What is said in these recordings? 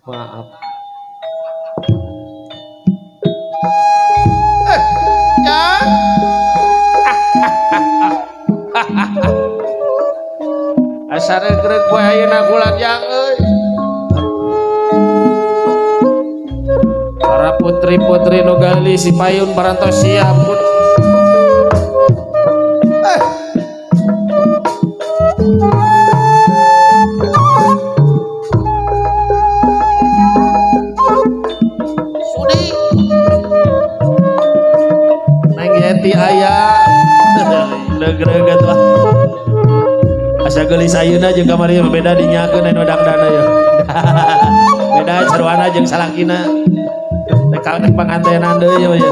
Maaf. Ya. Asare greg poe ayeuna bulan yang euy. Para putri-putri nu gali si payun parantos siap pun. Sudi. Neng Yeti aya. Legreg tuh. Asa geulis ayeuna jeung kamari beda dinyakeun anu dangdana ya. Beda sarwana jeung salakina. Nek pangantenan deui ya.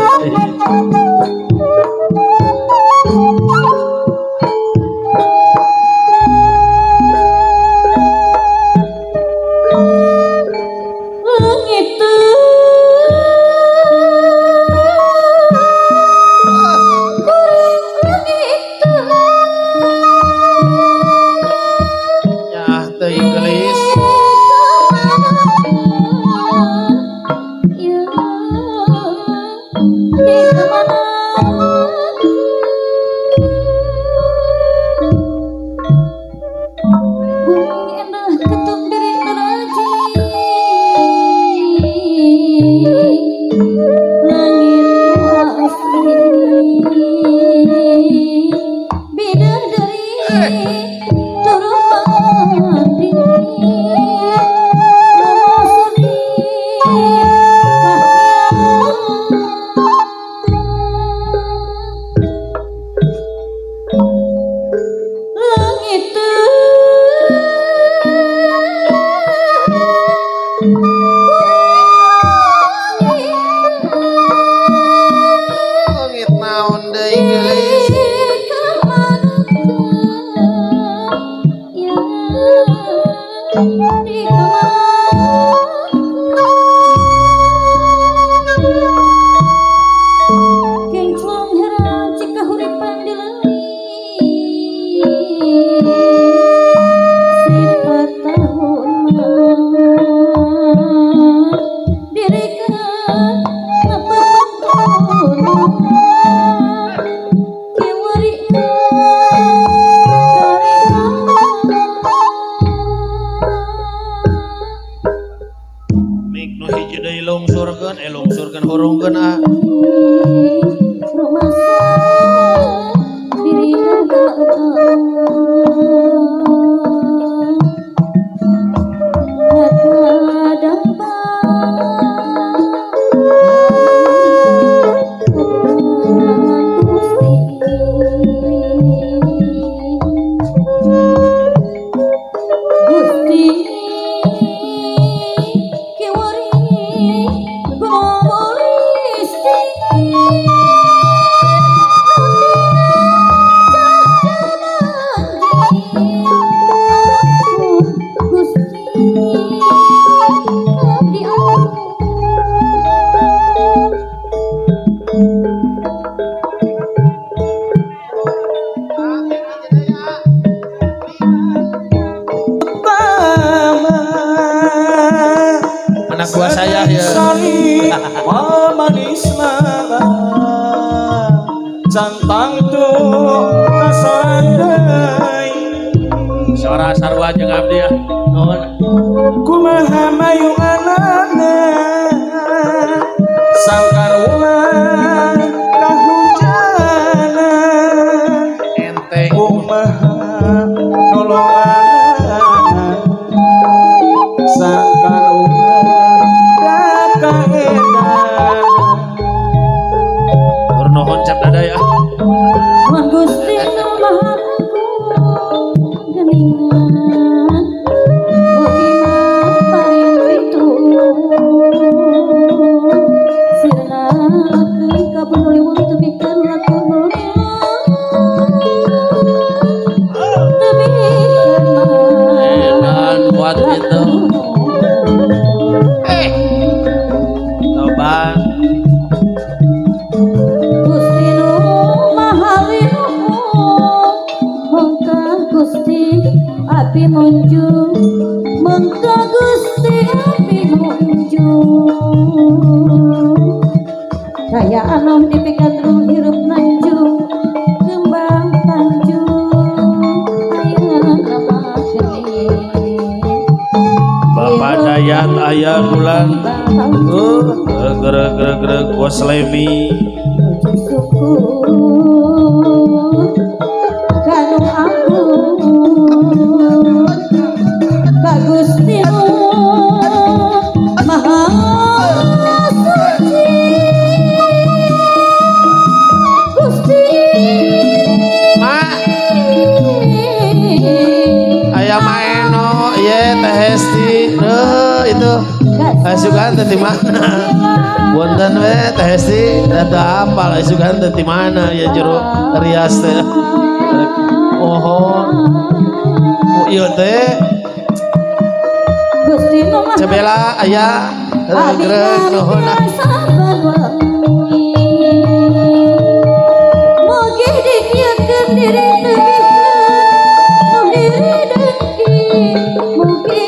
Geningan, bagaimana paling itu Nuh dipikat ruh hirup nanjung kembang tanjung ayah nama kening Bapak Dayat ayah bulan gereg bos Lemi syukur kanu agung ka Gusti Maha Suci Gusti mak ayah maeno ye teh Hesti itu asukan teh di mana wonten we teh Hesti ada apa asukan teh di mana ya jero rias teh oh iya teh Gusti Maha Cebela ayah gereg nuhun Mogi dikieukeun diri teu nu diri dengki mugi